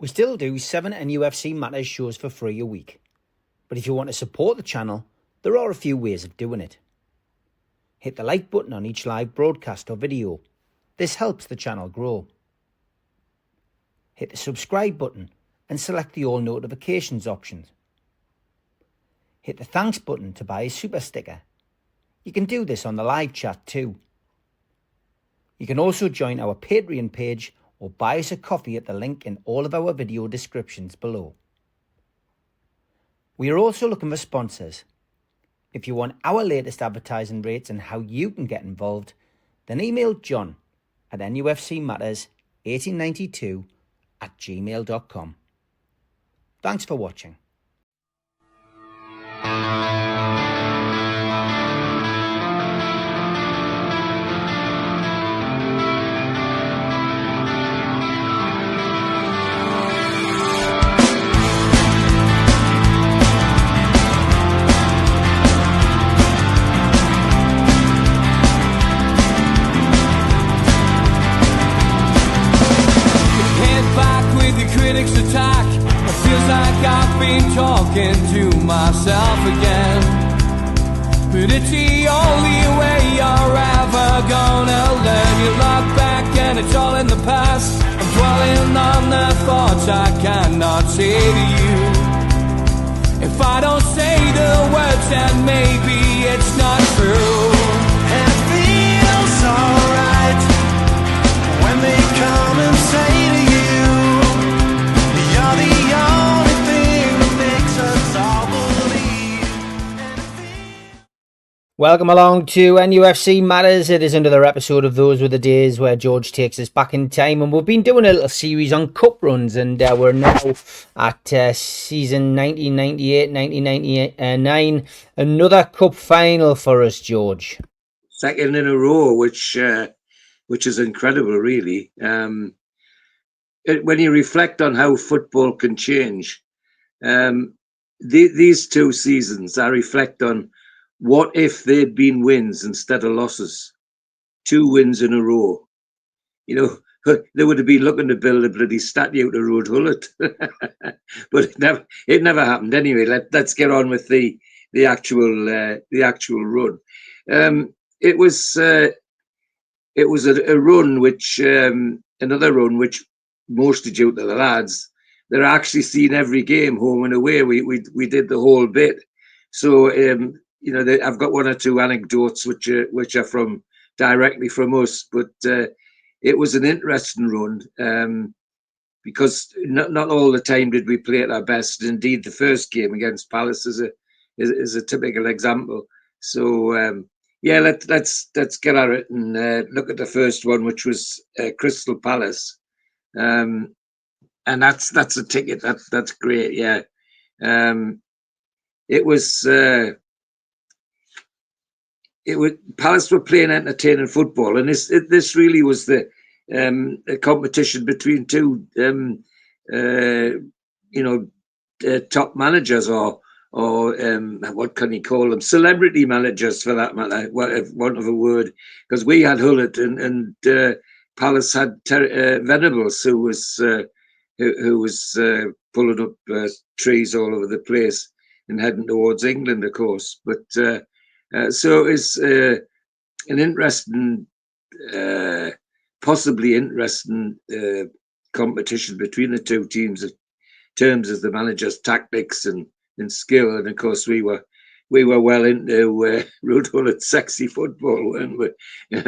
We still do 7 NUFC Matters shows for free a week. But if you want to support the channel, there are a few ways of doing it. Hit the like button on each live broadcast or video. This helps the channel grow. Hit the subscribe button and select the all notifications option. Hit the thanks button to buy a super sticker. You can do this on the live chat too. You can also join our Patreon page or buy us a coffee at the link in all of our video descriptions below. We are also looking for sponsors. If you want our latest advertising rates and how you can get involved, then email John at nufcmatters1892@gmail.com. Thanks for watching. Critics attack. It feels like I've been talking to myself again. But it's the only way you're ever gonna learn. You look back and it's all in the past. I'm dwelling on the thoughts I cannot say to you. If I don't say the words, then maybe it's not true. And it feels alright when they come and say to you, you're the only thing that makes us all believe. Welcome along to NUFC Matters. It is another episode of Those Were the Days where George takes us back in time, and we've been doing a little series on cup runs, and we're now at season 1998-1999. Another cup final for us, George. Second in a row, which is incredible, really. When you reflect on how football can change, these two seasons, I reflect on what if they'd been wins instead of losses. 2 wins in a row. You know, they would have been looking to build a bloody statue to Road Hullet. But it never happened. Anyway, let's get on with the actual run. It was a run which another run which, mostly due to the lads, they're actually seen every game home and away. We did the whole bit. So I've got 1 or 2 anecdotes which are from directly from us, but it was an interesting run because not all the time did we play at our best. Indeed, the first game against Palace is a typical example. So let's get at it and look at the first one, which was Crystal Palace. And that's a ticket. That's great. Yeah. Palace were playing entertaining football, and this really was the a competition between 2 top managers or what can you call them, celebrity managers for that matter, want of a word, because we had Hullet and Palace had Venables, who was pulling up trees all over the place and heading towards England, of course. But so it's an interesting, possibly interesting competition between the 2 teams in terms of the manager's tactics and skill. And of course, we were well into Road Hullet's sexy football, weren't we?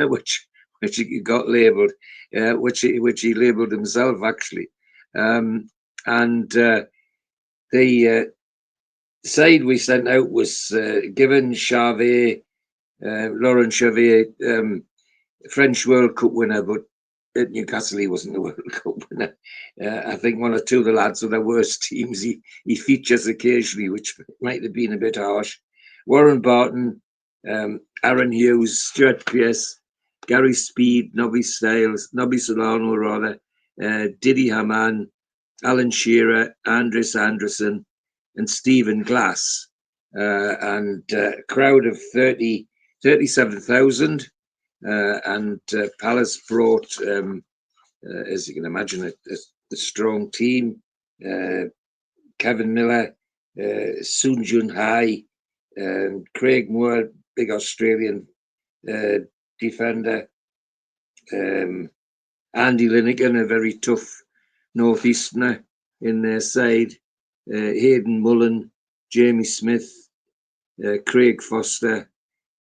Which he got labelled, which he labelled himself actually, and the side we sent out was Given, Charvet, Laurent Charvet, French World Cup winner, but at Newcastle he wasn't the World Cup winner. I think 1 or 2 of the lads are the worst teams he features occasionally, which might have been a bit harsh. Warren Barton, Aaron Hughes, Stuart Pearce, Gary Speed, Nobby Solano rather, Didi Hamann, Alan Shearer, Andres Anderson, and Stephen Glass, and a crowd of 37,000. And Palace brought, as you can imagine, a strong team. Kevin Miller, Soon Jun Hai, Craig Moore, big Australian defender, Andy Linegan, a very tough northeasterner in their side, Hayden Mullen, Jamie Smith, Craig Foster,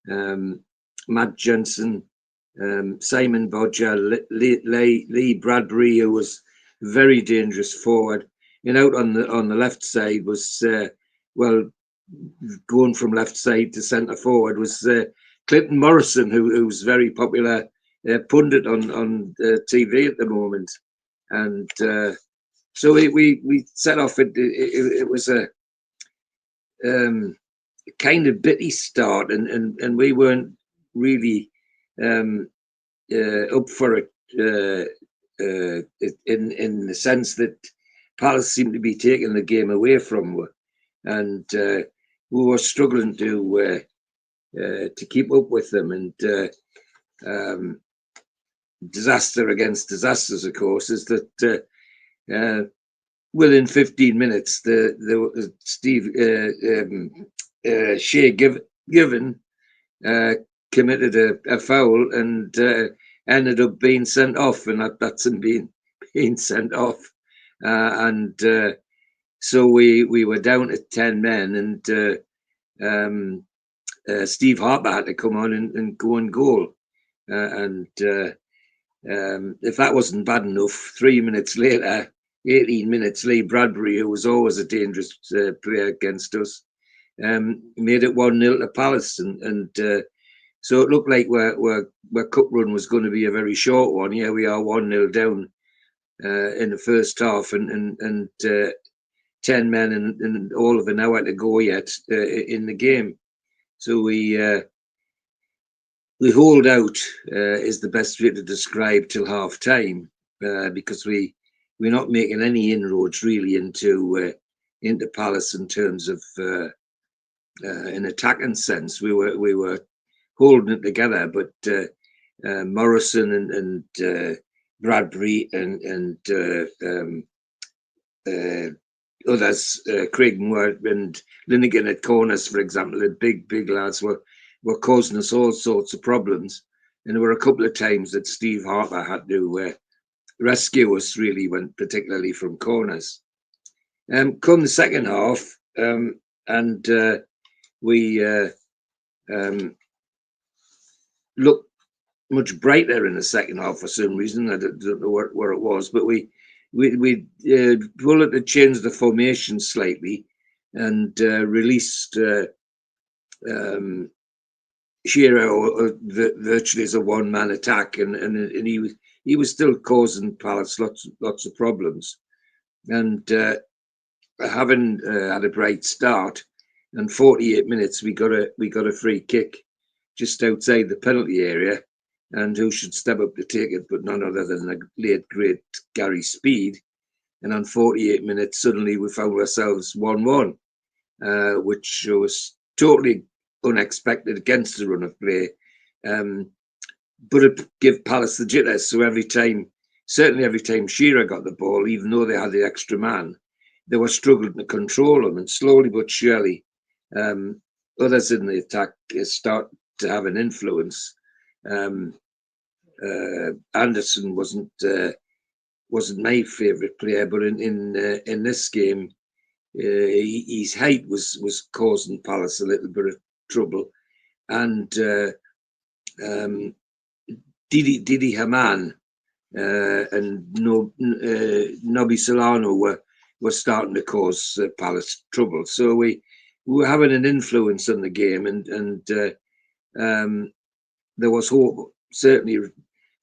Matt Jensen, Simon Bodger, Lee Bradbury, who was very dangerous forward, and out on the left side was going from left side to centre forward was Clinton Morrison, who's very popular pundit on TV at the moment, and so we set off. It was a kind of bitty start, and we weren't really up for it in the sense that Palace seemed to be taking the game away from us, and we were struggling to keep up with them, and disaster against disasters, of course, is that within 15 minutes, Shea Given committed a foul and ended up being sent off, and that's him being sent off, and so we were down to 10 men, and Steve Harper had to come on and go and goal, and if that wasn't bad enough, 3 minutes later, 18 minutes, Lee Bradbury, who was always a dangerous player against us, made it 1-0 to Palace, and so it looked like our cup run was going to be a very short one. Here we are 1-0 down in the first half, and 10 men and all of an hour to go yet in the game. So we hold out is the best way to describe till half time, because we're not making any inroads really into Palace in terms of an attacking sense. We were holding it together, but Morrison and Bradbury and others, Craig Moore and Linegan at corners, for example, the big lads were causing us all sorts of problems. And there were a couple of times that Steve Harper had to rescue us, really, particularly from corners. Come the second half, and we looked much brighter in the second half for some reason. I don't know what it was, but we wanted to change the formation slightly and released Shearer virtually as a one-man attack, and he was still causing Palace lots of problems. And having had a bright start, and 48 minutes we got a free kick just outside the penalty area, and who should step up to take it but none other than the late great Gary Speed. And on 48 minutes, suddenly we found ourselves 1-1, which was totally unexpected against the run of play. But it gave Palace the jitters. So every time Shearer got the ball, even though they had the extra man, they were struggling to control him. And slowly but surely, others in the attack start to have an influence. Anderson wasn't my favourite player, but in this game, his height was causing Palace a little bit of trouble, and Didi Haman and Nobby Solano were starting to cause Palace trouble. So we were having an influence on the game, and there was hope, certainly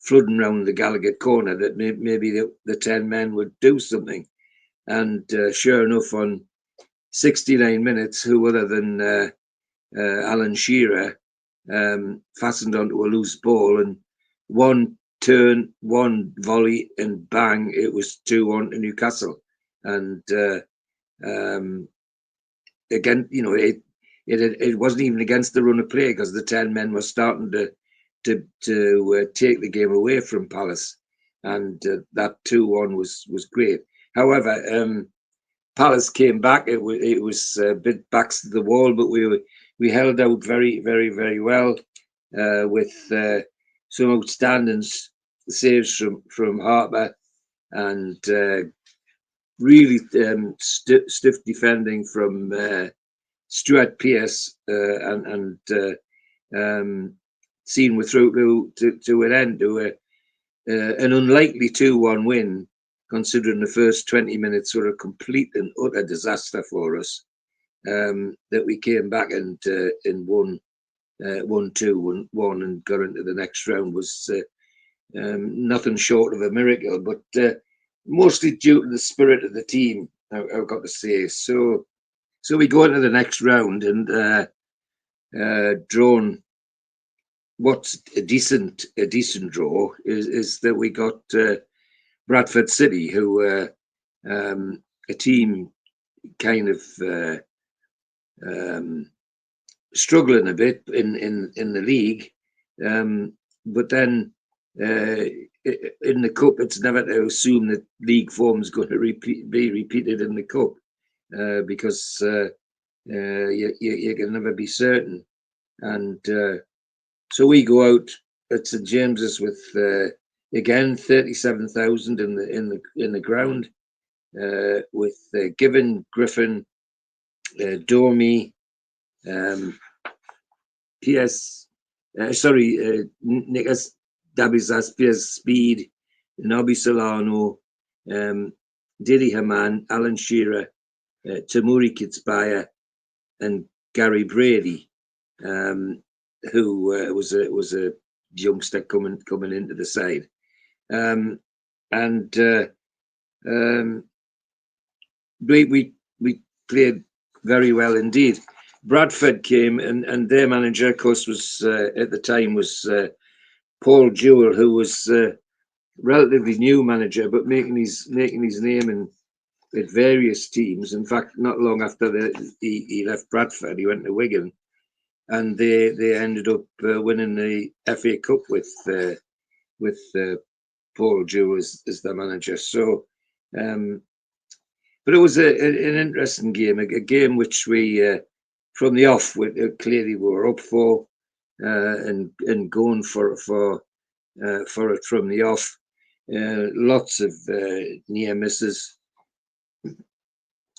flooding around the Gallagher corner, that maybe the 10 men would do something. And sure enough, on 69 minutes, who other than Alan Shearer fastened onto a loose ball, and one turn, one volley, and bang, it was 2-1 to Newcastle. And again, it wasn't even against the run of play, because the 10 men were starting to take the game away from Palace, and that 2-1 was great. However, Palace came back. It was a bit backs to the wall, but we held out very, very, very well with some outstanding saves from Harper and really stiff defending from Stuart Pearce and seen we're through to an end to an unlikely 2-1 win, considering the first 20 minutes were a complete and utter disaster for us. That we came back and won 1-2, 1-1 and got into the next round was nothing short of a miracle, but mostly due to the spirit of the team, I've got to say. So we go into the next round and drawn. What's a decent draw is that we got Bradford City, who a team kind of struggling a bit in the league, but then in the cup, it's never to assume that league form is going to be repeated in the cup because you can never be certain. And so we go out at St James's with again 37,000 in the ground with Given, Griffin, Dormy, Nicholas Dabizas, Piers Speed, Nobby Solano, Didi Haman, Alan Shearer, Tamuri Kitsbaya, and Gary Brady, who was a youngster coming into the side, we played very well indeed. Bradford came and their manager, of course, was at the time was Paul Jewell, who was relatively new manager, but making his name at various teams. In fact, not long after he left Bradford, he went to Wigan, and they ended up winning the FACup with Paul Jewell as the manager. So, but it was an interesting game, a game which we from the off clearly were up for and going for it from the off. Lots of near misses.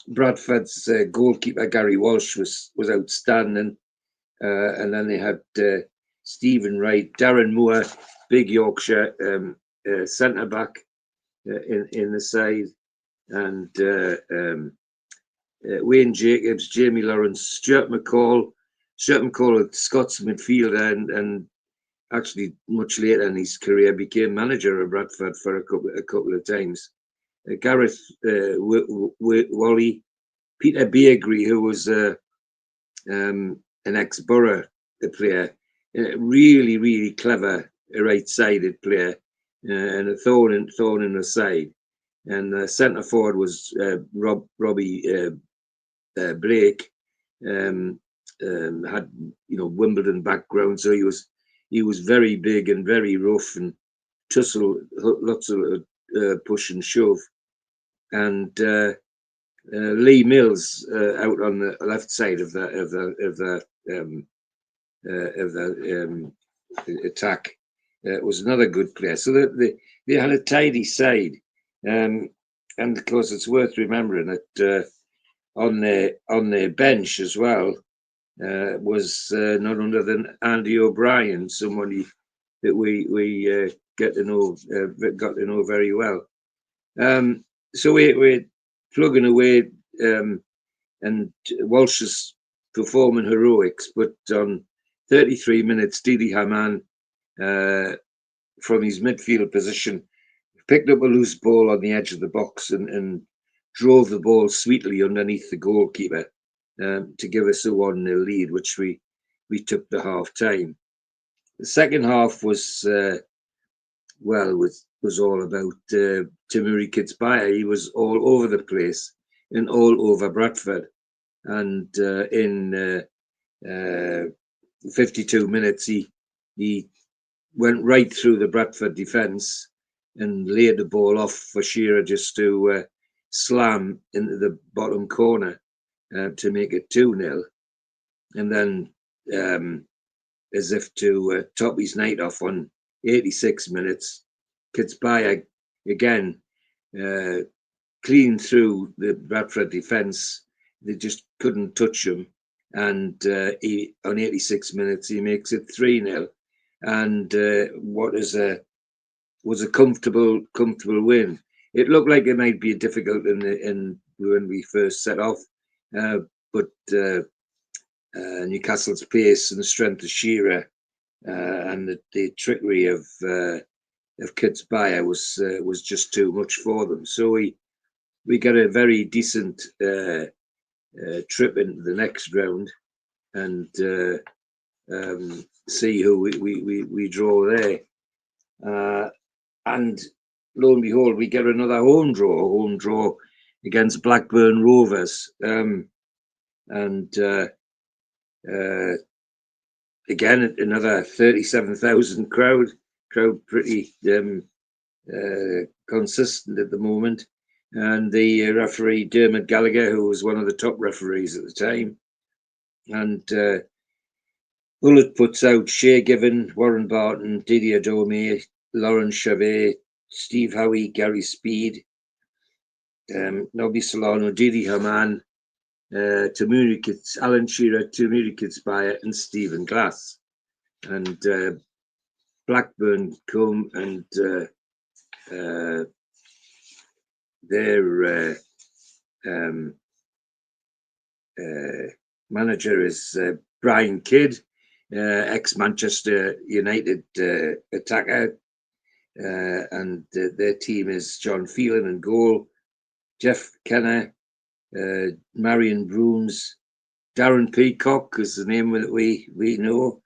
Bradford's goalkeeper Gary Walsh was outstanding, and then they had Stephen Wright, Darren Moore, big Yorkshire centre back in the side, and Wayne Jacobs, Jamie Lawrence, Stuart McCall, a Scots midfielder, and actually much later in his career became manager of Bradford for a couple of times. Gareth Wally, Peter Beagry, who was an ex-Borough player, really, really clever right-sided player, and a thorn in the side. And centre forward was Robbie Blake, had Wimbledon background, so he was very big and very rough and tussle, lots of push and shove. And Lee Mills out on the left side of the attack was another good player. So they had a tidy side, and of course it's worth remembering that on their bench as well was none other than Andy O'Brien, somebody that we got to know very well. So we're plugging away, and Walsh is performing heroics, but on 33 minutes, Didi Haman from his midfield position picked up a loose ball on the edge of the box and drove the ball sweetly underneath the goalkeeper to give us a 1-0 lead, which we took to half time. The second half was all about Tamuri Kitsbaya. He was all over the place and all over Bradford. And in 52 minutes, he went right through the Bradford defence and laid the ball off for Shearer just to slam into the bottom corner to make it 2-0. And then, as if to top his night off on 86 minutes, Kitsbaya again clean through the Bradford defence. They just couldn't touch him. And he, on 86 minutes, he makes it 3-0. And what was a comfortable win. It looked like it might be difficult in when we first set off, but Newcastle's pace and the strength of Shearer and the trickery of Kitsbaya was just too much for them. So we got a very decent trip into the next round and see who we draw there. And lo and behold, we get another home draw against Blackburn Rovers. Again, another 37,000 crowd pretty consistent at the moment. And the referee, Dermot Gallagher, who was one of the top referees at the time. And Bullet puts out Shea Given, Warren Barton, Didier Dorme, Laurent Chavet, Steve Howie, Gary Speed, Nobby Solano, Didi Haman, Alan Shearer, Tamuri Kitsbaya, and Stephen Glass. And Blackburn come and their manager is Brian Kidd, ex-Manchester United attacker, and their team is John Phelan in goal, Jeff Kenner, Marion Brooms, Darren Peacock is the name that we know,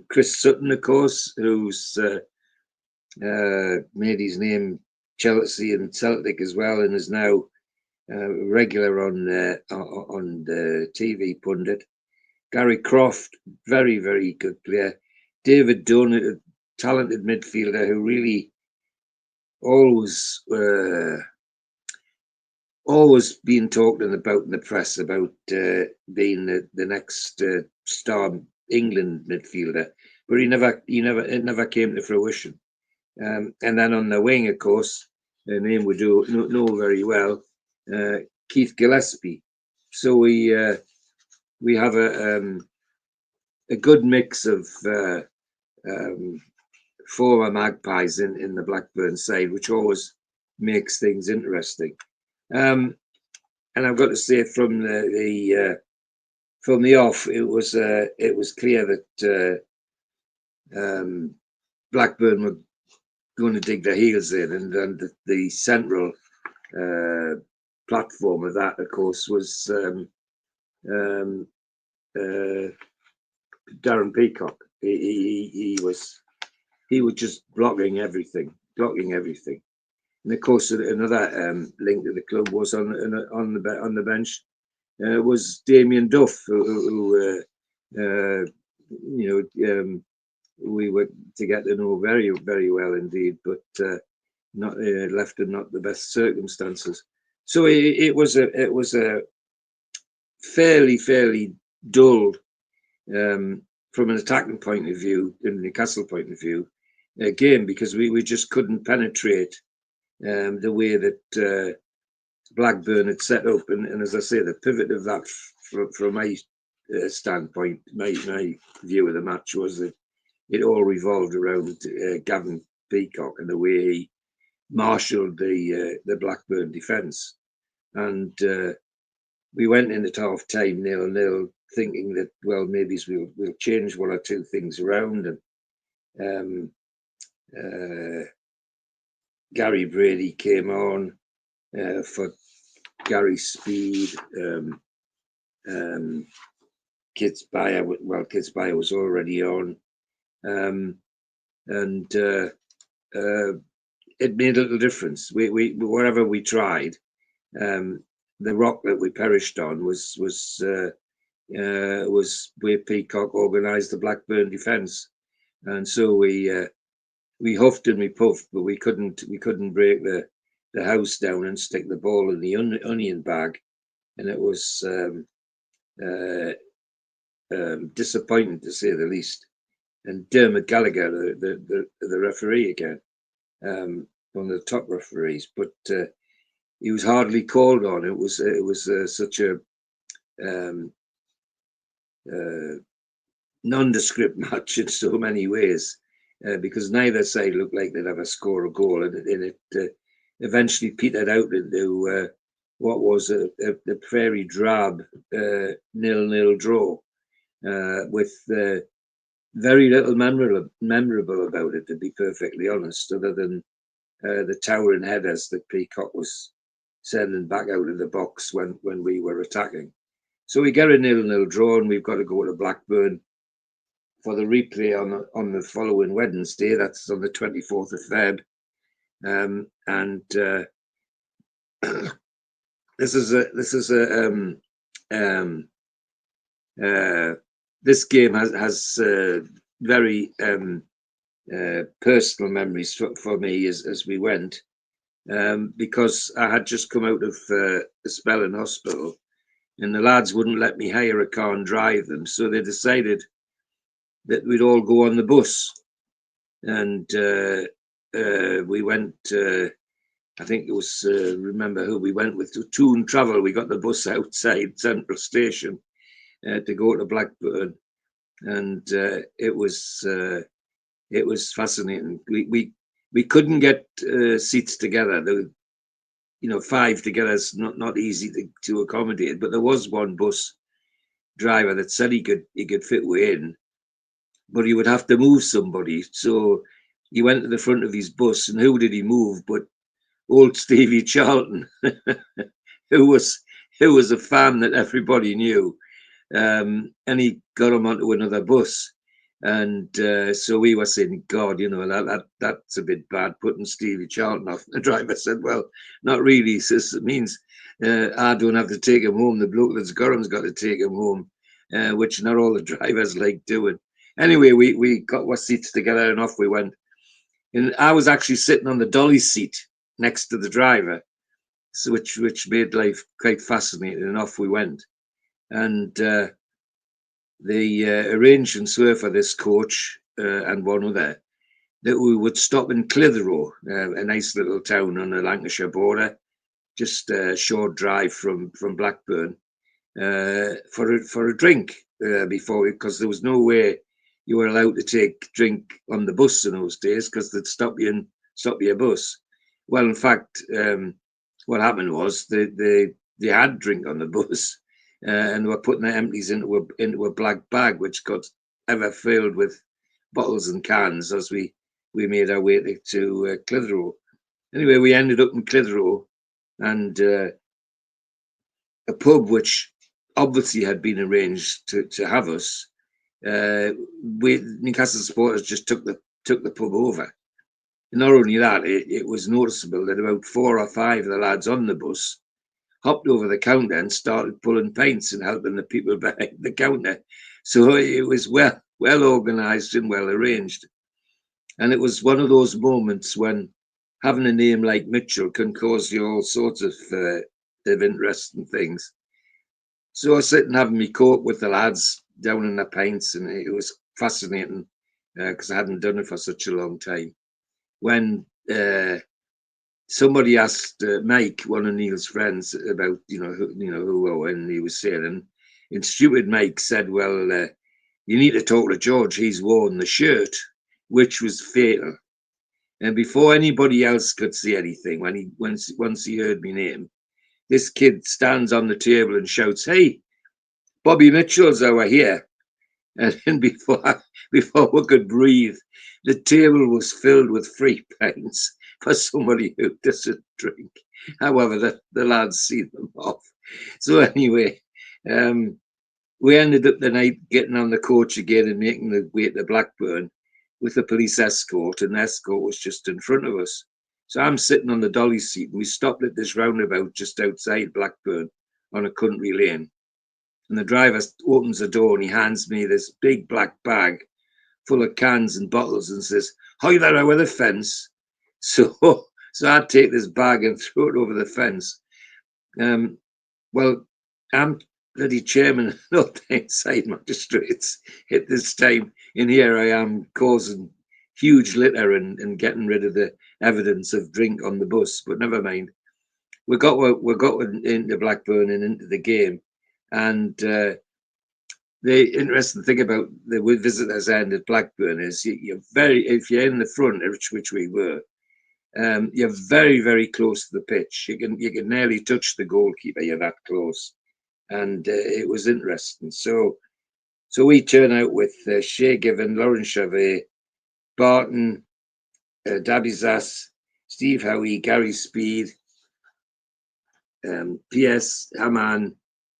Chris Sutton, of course, who's made his name Chelsea and Celtic as well, and is now regular on the TV pundit. Gary Croft, very, very good player. David Dunn, a talented midfielder who really always being talked about in the press about being the next star England midfielder, but it never came to fruition. And then on the wing, of course, a name we do know very well, Keith Gillespie. So we have a good mix of former Magpies in the Blackburn side, which always makes things interesting. And I've got to say, from the off, it was clear that Blackburn were going to dig their heels in, and the central platform of that, of course, was Darren Peacock. He was just blocking everything. And of course, another link to the club was on the bench was Damien Duff, who we were to get to know very, very well indeed, but not left in not the best circumstances. So it was a fairly dull from an attacking point of view, in the Newcastle point of view, game, because we just couldn't penetrate the way that Blackburn had set up. And as I say, the pivot of that, from my standpoint, my view of the match was that it all revolved around Gavin Peacock and the way he marshalled the Blackburn defence. And we went in at half time 0-0, thinking that, well, maybe we'll change one or two things around. And Gary Brady came on for Gary Speed. Kitsbaya was already on. And it made a little difference. We wherever we tried, the rock that we perished on was where Peacock organised the Blackburn defence, and so we huffed and we puffed, but we couldn't break the house down and stick the ball in the onion bag, and it was disappointing to say the least. And Dermot Gallagher, the referee again, one of the top referees, but he was hardly called on. It was such a nondescript match in so many ways, because neither side looked like they'd ever score a goal, and it eventually petered out into what was a very drab 0-0 draw, with very little memorable about it, to be perfectly honest, other than the towering headers that Peacock was sending back out of the box when we were attacking. So we get a 0-0 draw, and we've got to go to Blackburn for the replay on the following Wednesday. That's on the 24th of Feb. This game has very personal memories for me as we went, because I had just come out of a spell in hospital, and the lads wouldn't let me hire a car and drive them, so they decided that we'd all go on the bus, and we went. I think it was remember who we went with, to Tyne Travel. We got the bus outside Central Station to go to Blackburn, and it was fascinating. We couldn't get seats together. There, 5 together is not easy to accommodate. But there was one bus driver that said he could fit way in, but he would have to move somebody. So he went to the front of his bus, and who did he move but old Stevie Charlton, who was a fan that everybody knew, and he got him onto another bus. And so we were saying, God, that's a bit bad, putting Stevie Charlton off. The driver said, well, not really. He says, it means I don't have to take him home. The bloke that's got him's got to take him home, which not all the drivers like doing. Anyway, we got our seats together, and off we went. And I was actually sitting on the dolly seat next to the driver, so which made life quite fascinating, and off we went. And they arranged and so for this coach and one other that we would stop in Clitheroe, a nice little town on the Lancashire border, just a short drive from Blackburn, for a drink before, because there was no way you were allowed to take drink on the bus in those days, because they'd stop your bus. Well, in fact, what happened was they had drink on the bus, and were putting their empties into a black bag, which got ever filled with bottles and cans as we made our way to Clitheroe. Anyway, we ended up in Clitheroe, and a pub which obviously had been arranged to have us. Newcastle supporters just took the pub over. And not only that, it was noticeable that about 4 or 5 of the lads on the bus hopped over the counter and started pulling pints and helping the people behind the counter. So it was well organised and well arranged. And it was one of those moments when having a name like Mitchell can cause you all sorts of interest and things. So I was sitting having me coke with the lads down in the pints, and it was fascinating because I hadn't done it for such a long time. When somebody asked Mike, one of Neil's friends, about who and he was saying, and stupid Mike said, "Well, you need to talk to George. He's worn the shirt," which was fatal. And before anybody else could say anything, once he heard my name, this kid stands on the table and shouts, "Hey, Bobby Mitchell's over here!" And before we could breathe, the table was filled with free pints for somebody who doesn't drink. However, the lads see them off. So anyway, we ended up the night getting on the coach again and making the way to Blackburn with a police escort, and the escort was just in front of us. So I'm sitting on the dolly seat, and we stopped at this roundabout just outside Blackburn on a country lane. And the driver opens the door and he hands me this big black bag full of cans and bottles and says, "Hide that over the fence." So So I'd take this bag and throw it over the fence. Well, I'm bloody chairman of North Tyneside Magistrates at this time, and here I am causing huge litter and getting rid of the evidence of drink on the bus. But never mind. We got into Blackburn and into the game, and the interesting thing about the visitors' end at Blackburn is if you're in the front, which we were, you're very, very close to the pitch. You can nearly touch the goalkeeper. You're that close, and it was interesting. So we turn out with Shea Given, Lauren Chavet, Barton, Dabby Zass, Steve Howie, Gary Speed, P.S. Haman,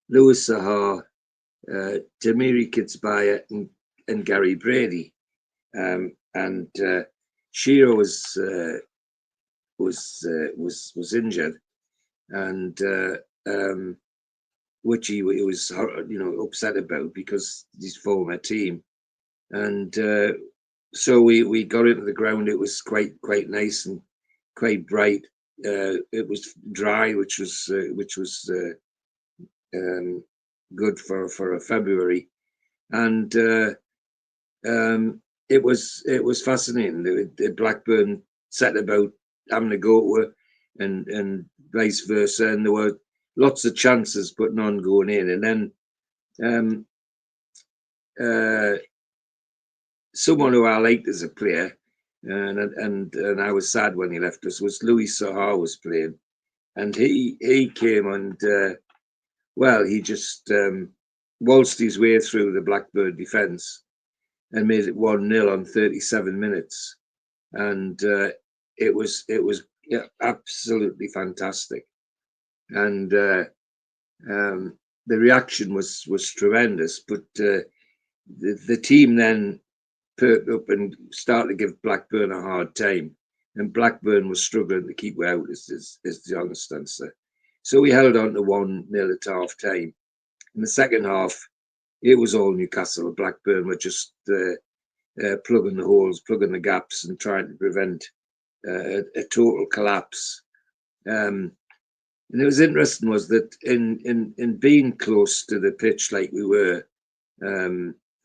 Lewis Sahar, Damiri Kitzbaya, and Gary Brady. And Shiro was injured, and which he was upset about because his former team, and so we got into the ground. It was quite nice and quite bright. It was dry, which was good for a February, and it was fascinating. The Blackburn set about having a go at her, and vice versa, and there were lots of chances but none going in. And then someone who I liked as a player, and I was sad when he left us, was Louis Sahar was playing, and he came and he just waltzed his way through the Blackburn defence and made it 1-0 on 37 minutes, and it was absolutely fantastic, and the reaction was tremendous. But the team then perked up and started to give Blackburn a hard time, and Blackburn was struggling to keep out, is the honest answer. So we held on to 1-0 at half time. In the second half, it was all Newcastle. Blackburn were just plugging the holes, plugging the gaps, and trying to prevent a total collapse. And it was interesting was that in being close to the pitch like we were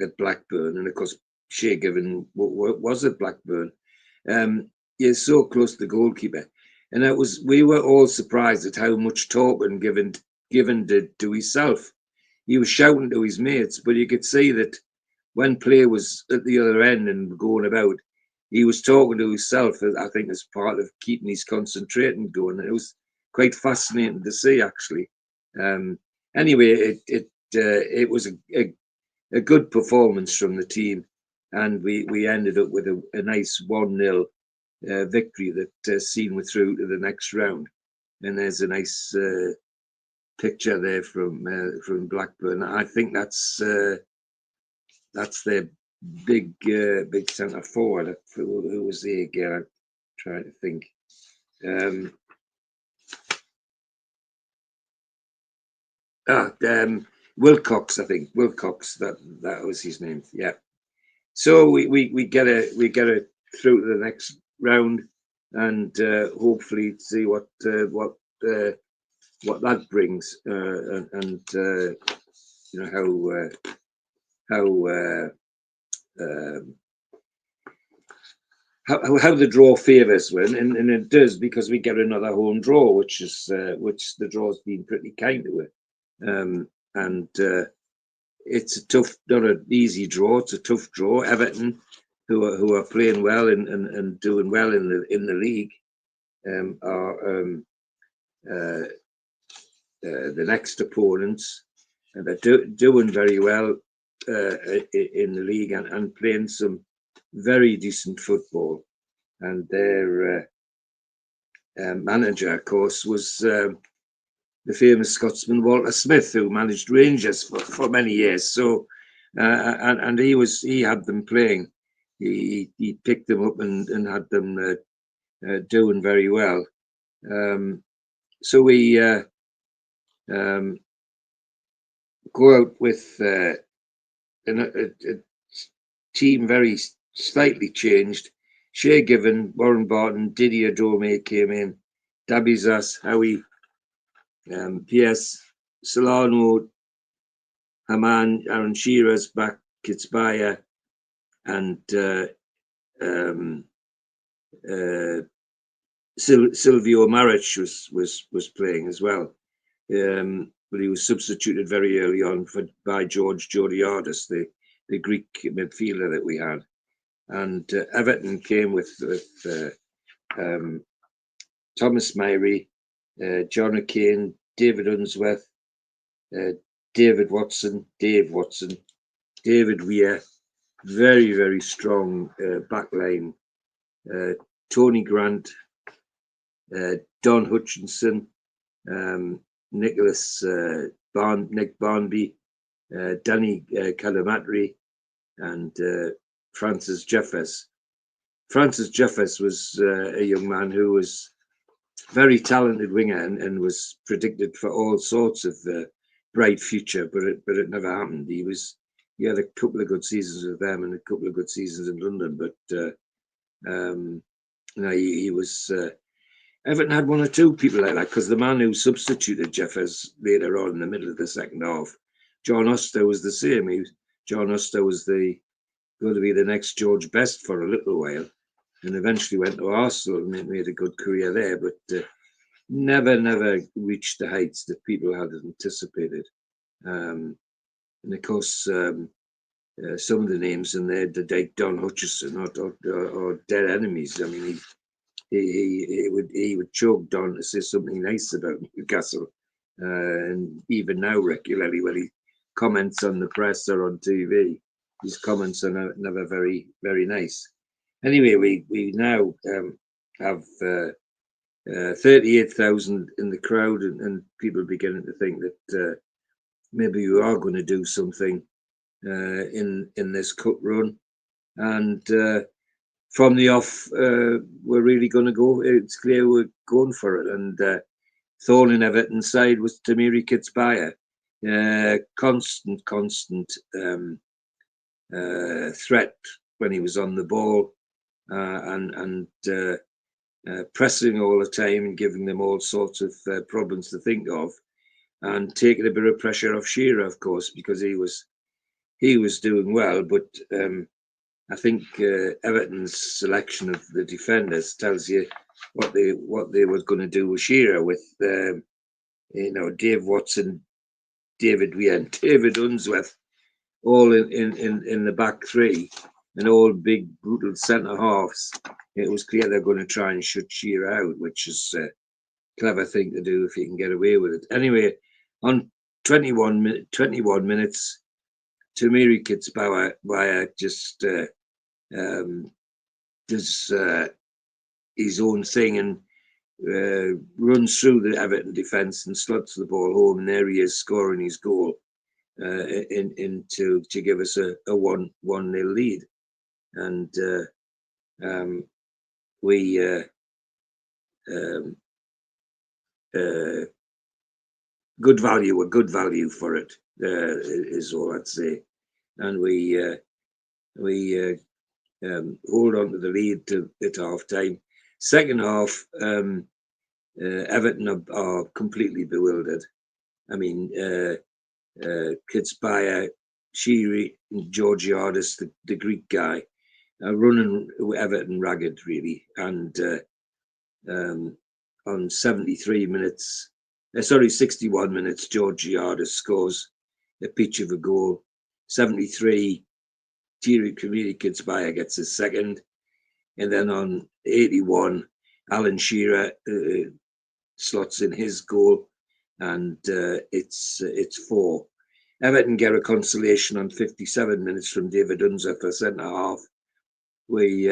at Blackburn, and of course Shea Given was at Blackburn, you're so close to the goalkeeper, and we were all surprised at how much talking Given did to himself. He was shouting to his mates, but you could see that when play was at the other end and going about, he was talking to himself, I think, as part of keeping his concentration going. It was quite fascinating to see, actually. Anyway, it was a good performance from the team, and we ended up with a nice 1-0 victory that seen we through to the next round. And there's a nice picture there from Blackburn. I think that's their big centre forward. Who was there again? I'm trying to think. Wilcox, I think. Wilcox, that was his name. Yeah. So we get a through to the next round, and hopefully see what that brings, and how the draw favours win, and it does, because we get another home draw, which the draw's been pretty kind to it, and it's a tough, not an easy draw. It's a tough draw. Everton, who are playing well and doing well in the league, are the next opponents, and they're doing very well in the league and playing some very decent football. And their manager, of course, was the famous Scotsman Walter Smith, who managed Rangers for many years. So, and he had them playing. He picked them up and had them doing very well. So we go out with a team very slightly changed. Shea Given, Warren Barton, Didier Dorme came in, Dabizas, Howie, P.S. Solano, Haman, Aaron Shearer's back, Kitsbaya, and Silvio Maric was playing as well. But he was substituted very early on by George Georgiadis, the Greek midfielder that we had. And Everton came with Thomas Myrie, John O'Kane, David Unsworth, Dave Watson, David Weir, very, very strong back line, Tony Grant, Don Hutchinson, Nick Barnby, Danny Calamatri, and Francis Jeffers. Francis Jeffers was a young man who was very talented winger and was predicted for all sorts of bright future, but it never happened. He had a couple of good seasons with them and a couple of good seasons in London, but he was. Everton had one or two people like that, because the man who substituted Jeffers later on in the middle of the second half, John Oster, was the same. John Oster was going to be the next George Best for a little while, and eventually went to Arsenal and made a good career there, but never reached the heights that people had anticipated. And of course, some of the names in there, like Don Hutchison or dead enemies. I mean, he would choke Don to say something nice about Newcastle, and even now regularly when he comments on the press or on TV, his comments are never very, very nice. Anyway, we now have 38,000 in the crowd, and people beginning to think that maybe we are going to do something in this cup run, and from the off, we're really going to go. It's clear we're going for it. And thorn in Everton's side was Tamiri Kitsbaya. Constant threat when he was on the ball, and pressing all the time and giving them all sorts of problems to think of, and taking a bit of pressure off Shearer, of course, because he was doing well, but I think Everton's selection of the defenders tells you what they were going to do with Shearer, with Dave Watson, David Weir, and David Unsworth, all in the back three, and all big brutal centre halves. It was clear they're going to try and shut Shearer out, which is a clever thing to do if you can get away with it. Anyway, on 21 minutes, Tamiri Kitsbaya just does his own thing and runs through the Everton defence and slots the ball home, and there he is scoring his goal to give us a 1-0 lead. And good value for it is all I'd say. And we hold on to the lead at half time. Second half, Everton are completely bewildered. I mean, Kitsbaya, Sheary, and Georgiadis, the Greek guy, are running Everton ragged, really. And on 61 minutes, Georgiadis scores a peach of a goal. 73, Tamiri Kitsbaya gets his second. And then on 81, Alan Shearer slots in his goal, and it's 4. Everton get a consolation on 57 minutes from David Unsworth for centre half. We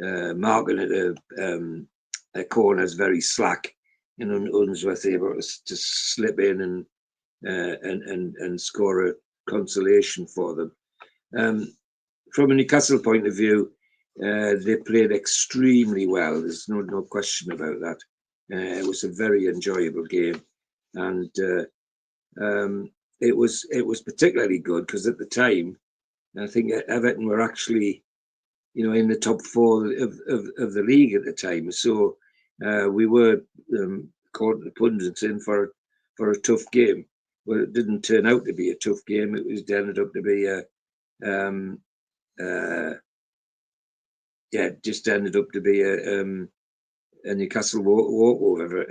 marking it a corner is very slack, and Unsworth able to slip in and score a consolation for them. From a Newcastle point of view, they played extremely well. There's no question about that. It was a very enjoyable game, and it was particularly good because at the time, I think Everton were actually in the top 4 of the league at the time. So we were caught the pundits in for a tough game. Well, it didn't turn out to be a tough game. It ended up to be just ended up to be a Newcastle walkover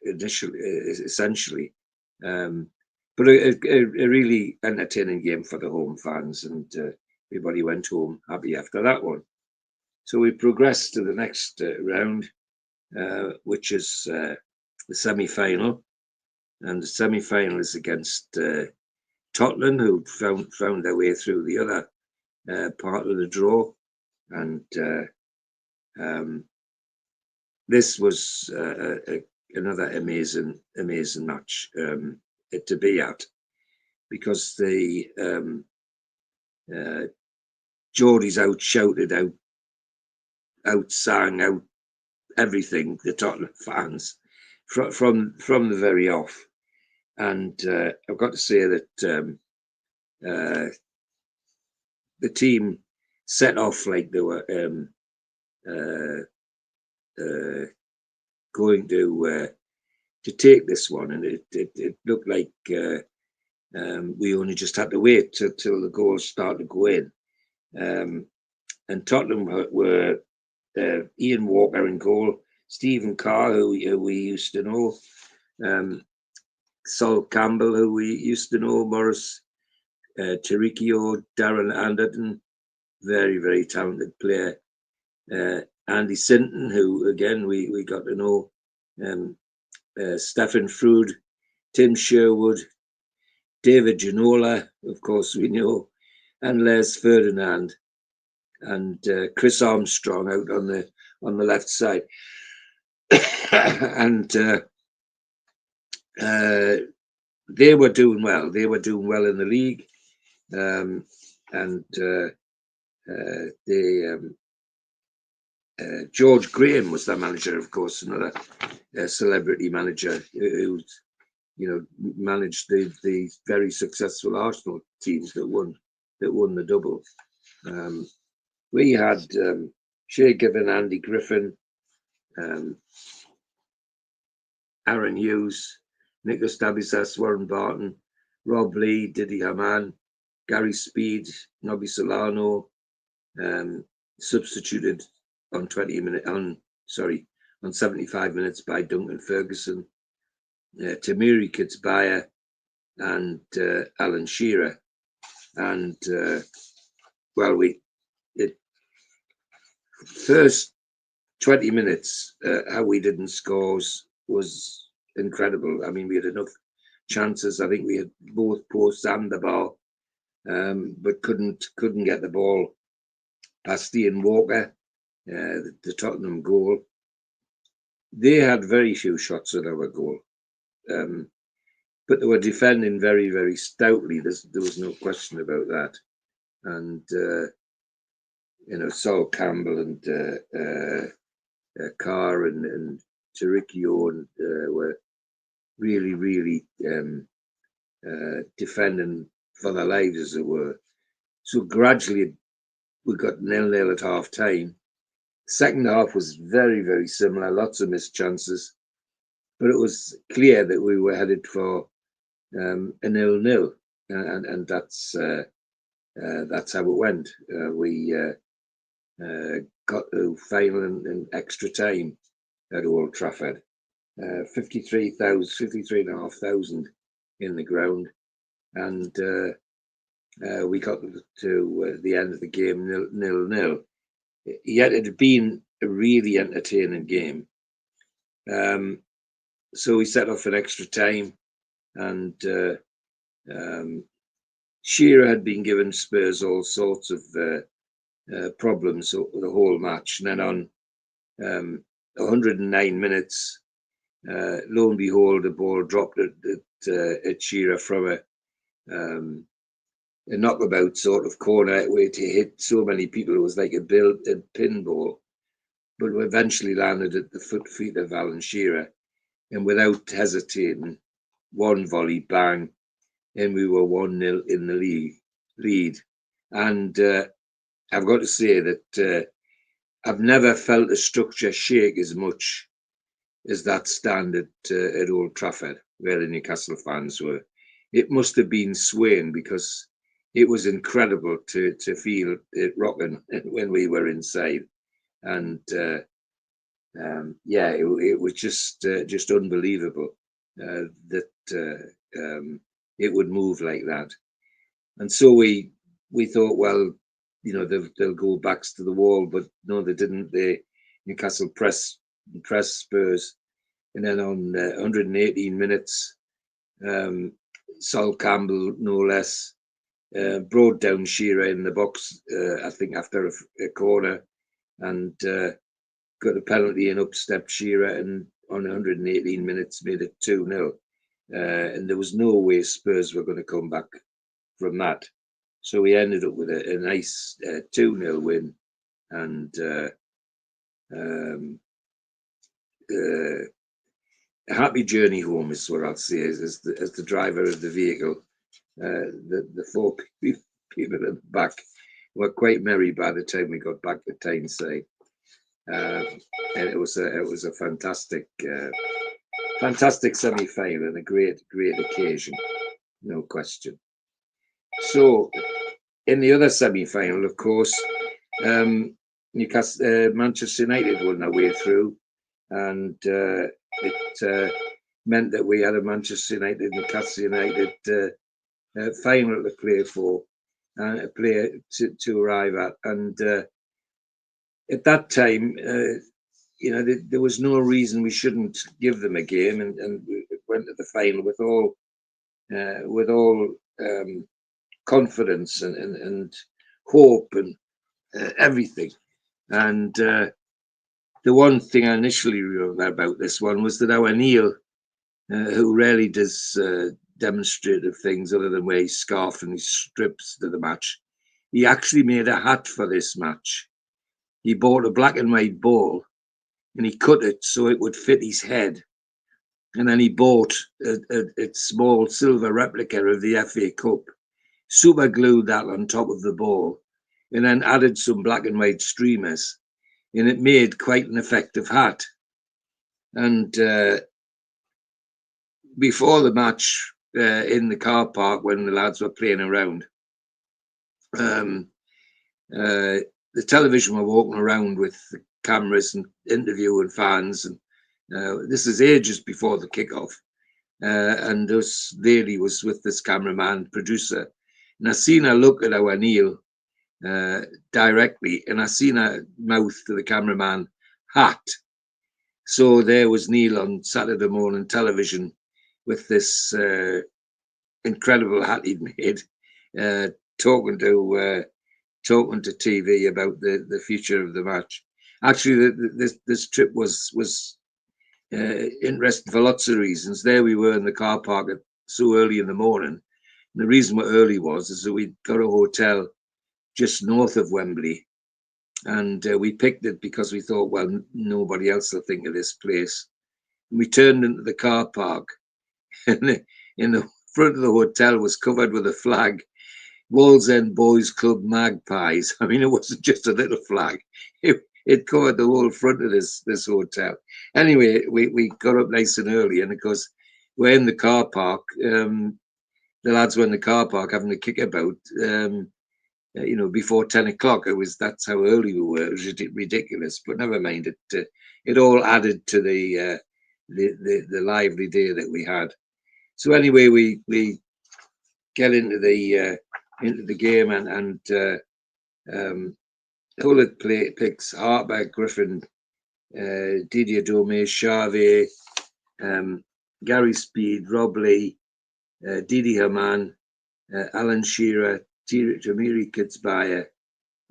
initially, essentially. But a really entertaining game for the home fans, and everybody went home happy after that one. So we progressed to the next round, which is the semi-final, and the semi-final is against Tottenham, who found their way through the other part of the draw, and this was another amazing match to be at, because the Geordies out-shouted, out-sang, out everything, the Tottenham fans, from the very off. And I've got to say that the team set off like they were going to take this one, and it looked like we only just had to wait till the goals started to go in. And Tottenham were Ian Walker in goal, Stephen Carr, who we used to know, Sol Campbell, who we used to know, Morris Tiricchio, Darren Anderton, very, very talented player. Andy Sinton, who again we got to know, Stefan Frood, Tim Sherwood, David Ginola, of course we know, and Les Ferdinand, and Chris Armstrong out on the left side. And they were doing well. They were doing well in the league, and George Graham was their manager, of course, another celebrity manager who managed the very successful Arsenal teams that won the double. We had Shea Given, Andy Griffin, Aaron Hughes, Nicholas Dabisas, Warren Barton, Rob Lee, Didi Hamann, Gary Speed, Nobby Solano, substituted on 75 minutes by Duncan Ferguson, Tamiri Kitzbaya, and Alan Shearer. And first 20 minutes, how we didn't score was incredible. I mean, we had enough chances. I think we had both posts and the bar, but couldn't get the ball past Ian Walker, the Tottenham goal. They had very few shots at our goal, but they were defending very, very stoutly. There was no question about that. And Sol Campbell and Carr and Tiricchio and were really, really defending for their lives, as it were. So gradually we got 0-0 at half time. Second half was very, very similar, lots of missed chances, but it was clear that we were headed for a 0-0, and that's how it went. We got the final in extra time at Old Trafford. 53,500 in the ground, and we got to the end of the game 0-0. Yet it had been a really entertaining game. So we set off an extra time, and Shearer had been giving Spurs all sorts of problems the whole match. And then on 109 minutes, lo and behold, the ball dropped at Shearer from a knockabout sort of corner where it hit so many people. It was like a pinball, but eventually landed at the feet of Alan Shearer. And without hesitating, one volley, bang, and we were 1-0 in the lead. And I've got to say that I've never felt the structure shake as much as that stand at Old Trafford, where the Newcastle fans were. It must have been swaying because it was incredible to feel it rocking when we were inside, and yeah, it was just unbelievable that it would move like that. And so we thought, well, you know, they'll go backs to the wall, but no, they didn't. Newcastle press Spurs, and then on 118 minutes, Sol Campbell, no less, brought down Shearer in the box, I think after a corner, and got a penalty and up-stepped Shearer, and on 118 minutes made it 2-0. And there was no way Spurs were going to come back from that. So we ended up with a nice 2-0 win, and a happy journey home is what I'll say as the driver of the vehicle. The four people at the back were quite merry by the time we got back to Tyneside. And it was a fantastic semi-final and a great occasion, no question. So in the other semi-final, of course, Manchester United won their way through, and it meant that we had a Manchester United Newcastle United final to play for, and a player to arrive at, and at that time, you know, there was no reason we shouldn't give them a game, and we went to the final with all confidence and hope and everything. And the one thing I initially remember about this one was that our Neil, who rarely does demonstrative things other than wear his scarf and his strips to the match, he actually made a hat for this match. He bought a black and white ball and he cut it so it would fit his head. And then he bought a small silver replica of the FACup, super glued that on top of the ball, and then added some black and white streamers, and it made quite an effective hat. And before the match, in the car park when the lads were playing around, the television were walking around with the cameras and interviewing fans, and this is ages before the kickoff. And this lady was with this cameraman producer, and I seen her look at our Neil directly, and I seen her mouth to the cameraman, hat. So there was Neil on Saturday morning television with this incredible hat he'd made, talking to TV about the future of the match. Actually, this trip was interesting for lots of reasons. There we were in the car park so early in the morning. And the reason we're early is that we got a hotel just north of Wembley, and we picked it because we thought, well, nobody else will think of this place. And we turned into the car park, and in the front of the hotel was covered with a flag, Wallsend Boys Club Magpies. I mean, it wasn't just a little flag. It covered the whole front of this hotel. Anyway, we got up nice and early, and of course, we're in the car park. The lads were in the car park having a kickabout, you know, before 10 o'clock. That's how early we were. It was ridiculous, but never mind. It all added to the lively day that we had. So anyway, we get into the game, and Hullet picks Harper, Griffin, Didier Domé, Charvet, Gary Speed, Rob Lee, Didi Haman, Alan Shearer, Tamiri Kitzbauer,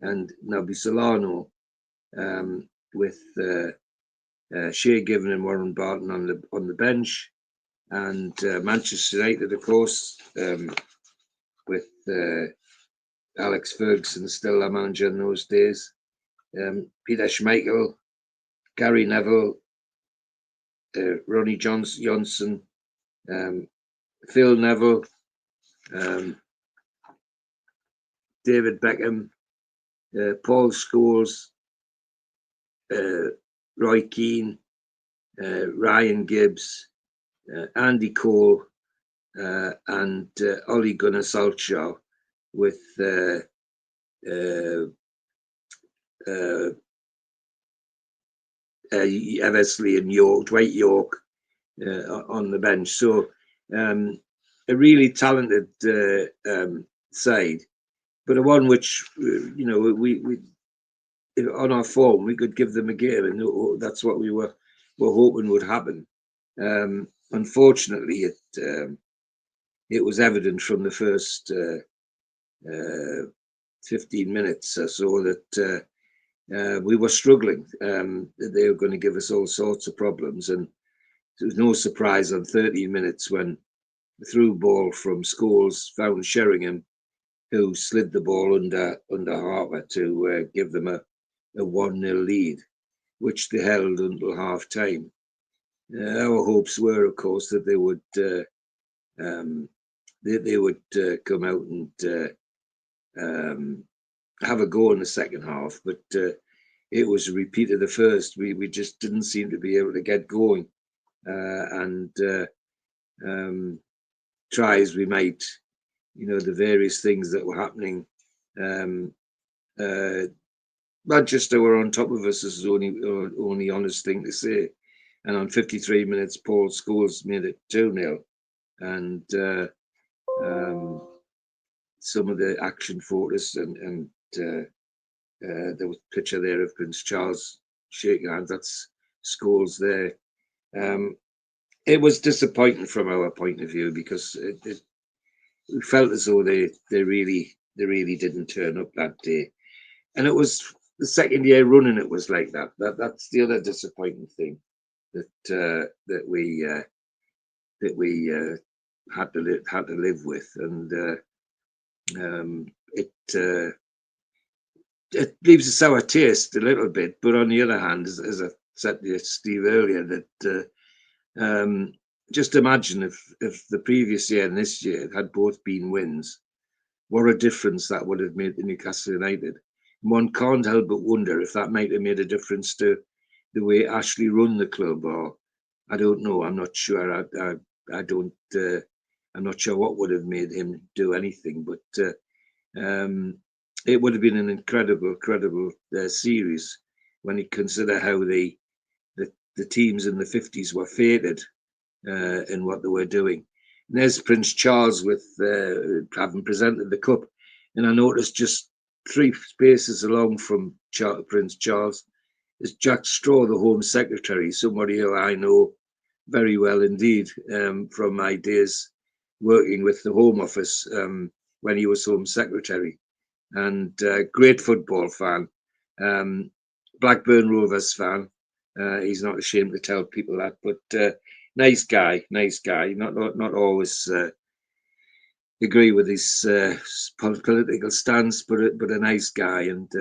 and Nabi Solano, with Shea Given and Warren Barton on the bench, and Manchester United, of course, with Alex Ferguson still our manager in those days, Peter Schmeichel, Gary Neville, Ronnie Johnson, Phil Neville, David Beckham, Paul Scholes, Roy Keane, Ryan Gibbs, Andy Cole, and Ole Gunnar Solskjaer, with Eversley and Dwight York on the bench. So a really talented side, but a one which we on our form we could give them a game, and that's what we were hoping would happen. Unfortunately, it was evident from the first 15 minutes or so that we were struggling. They were going to give us all sorts of problems, and there was no surprise on 13 minutes when the through ball from Scholes found Sheringham, who slid the ball under Harper to give them a 1-0 lead, which they held until half time. Our hopes were, of course, that they would come out and have a go in the second half, but it was a repeat of the first. We just didn't seem to be able to get going, and try as we might, the various things that were happening. Manchester were on top of us. This is the only honest thing to say. And on 53 minutes, Paul Scholes made it 2-0, and some of the action photos and there was a picture there of Prince Charles shaking hands. That's Scholes there. It was disappointing from our point of view, because we felt as though they really didn't turn up that day, and it was the second year running it was like that. That's the other disappointing thing that we had to live with, and it leaves a sour taste a little bit. But on the other hand, as I said to Steve earlier, that just imagine if the previous year and this year had both been wins, what a difference that would have made to Newcastle United. One can't help but wonder if that might have made a difference to the way Ashley run the club, or I don't know. I'm not sure. I don't. I'm not sure what would have made him do anything, but it would have been an incredible series when you consider how the teams in the 50s were fated in what they were doing. And there's Prince Charles with having presented the cup, and I noticed just 3 spaces along from Prince Charles is Jack Straw, the Home Secretary, somebody who I know very well indeed from my days working with the Home Office when he was Home Secretary, and great football fan, Blackburn Rovers fan. He's not ashamed to tell people that, but nice guy. Not always agree with his political stance, but a nice guy, and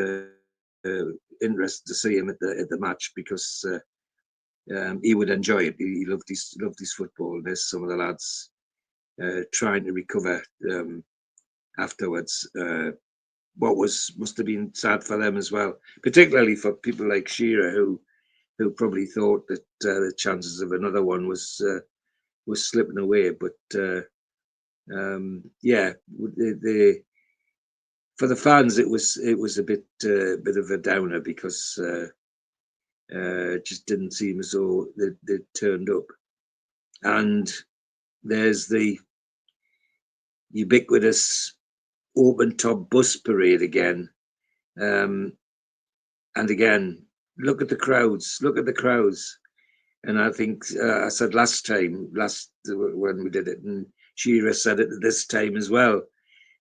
interested to see him at the match, because he would enjoy it. He loved his football. There's some of the lads trying to recover afterwards. What must have been sad for them as well, particularly for people like Shearer, who probably thought that the chances of another one was slipping away. But for the fans, it was a bit of a downer, because it just didn't seem as though they turned up. And there's the ubiquitous open top bus parade again, and again, look at the crowds. And I think I said last when we did it, and Shearer said it this time as well,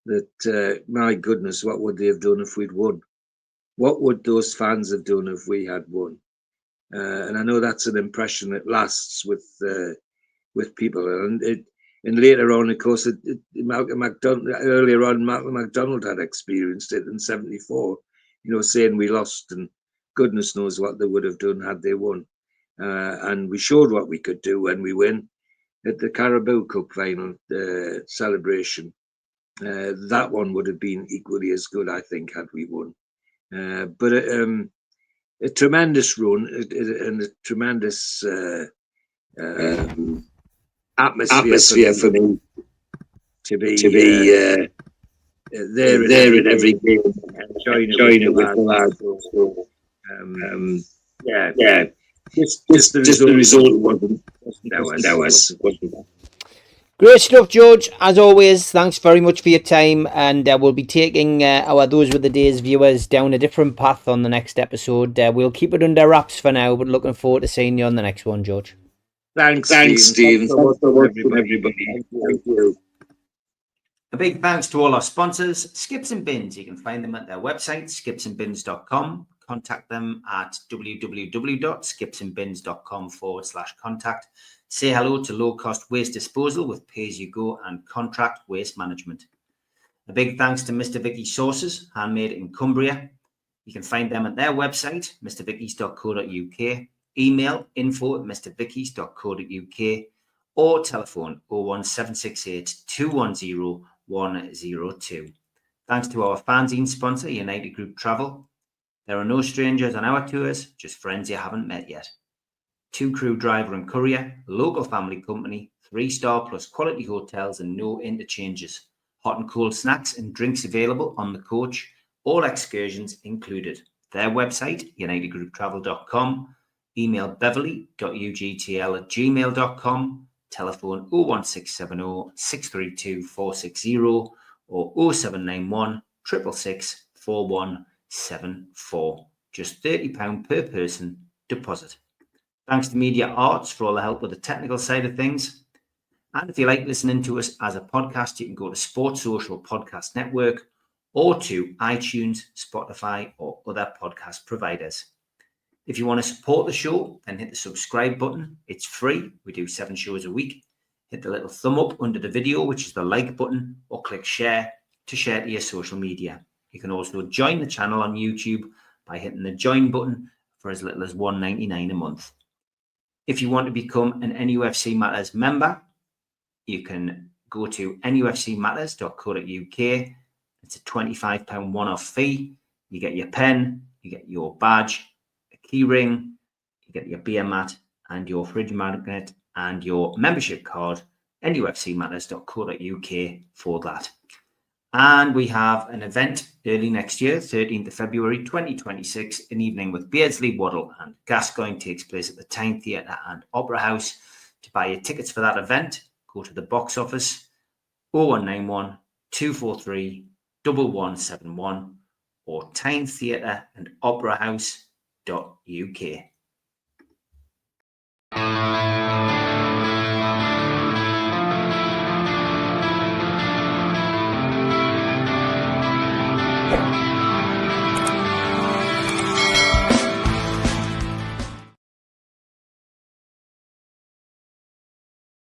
that my goodness, what would they have done if we'd won? What would those fans have done if we had won? And I know that's an impression that lasts with people, and later on, of course, Malcolm MacDonald had experienced it in '74, saying we lost, and goodness knows what they would have done had they won. And we showed what we could do when we win at the Carabaocup final celebration. That one would have been equally as good, I think, had we won. But a tremendous run and a tremendous atmosphere for me to be there in every game, enjoying it with the lads. So, just the result wasn't ours. Great stuff, George. As always, thanks very much for your time, and we'll be taking our Those Were the Days viewers down a different path on the next episode. We'll keep it under wraps for now, but looking forward to seeing you on the next one, George. Thanks, Stephen. Thanks for watching, everybody. Thank you. A big thanks to all our sponsors, Skips and Bins. You can find them at their website, skipsandbins.com. Contact them at www.skipsandbins.com/contact. Say hello to low-cost waste disposal with pay-as-you-go and contract waste management. A big thanks to Mr. Vicky's Sauces, handmade in Cumbria. You can find them at their website, mrvickies.co.uk. Email info@mrvickies.co.uk or telephone 01768 210 102. Thanks to our fanzine sponsor, United Group Travel. There are no strangers on our tours, just friends you haven't met yet. 2 crew driver and courier, local family company, 3-star plus quality hotels and no interchanges. Hot and cold snacks and drinks available on the coach, all excursions included. Their website, unitedgrouptravel.com. Email beverly.ugtl@gmail.com. Telephone 01670 632 460 or 0791 666 4174. Just £30 per person deposit. Thanks to Media Arts for all the help with the technical side of things. And if you like listening to us as a podcast, you can go to Sports Social Podcast Network or to iTunes, Spotify, or other podcast providers. If you want to support the show, then hit the subscribe button. It's free. We do 7 shows a week. Hit the little thumb up under the video, which is the like button, or click share to share to your social media. You can also join the channel on YouTube by hitting the join button for as little as $1.99 a month. If you want to become an NUFC Matters member, you can go to nufcmatterspodcast.co.uk. It's a £25 one-off fee. You get your pen, you get your badge, a key ring, you get your beer mat and your fridge magnet and your membership card, nufcmatterspodcast.co.uk for that. And we have an event early next year, 13th of February 2026, an evening with Beardsley, Waddle and Gascoigne takes place at the Tyne Theatre and Opera House. To buy your tickets for that event, go to the box office 0191 243 1171 or Tyne Theatre and Opera House.uk.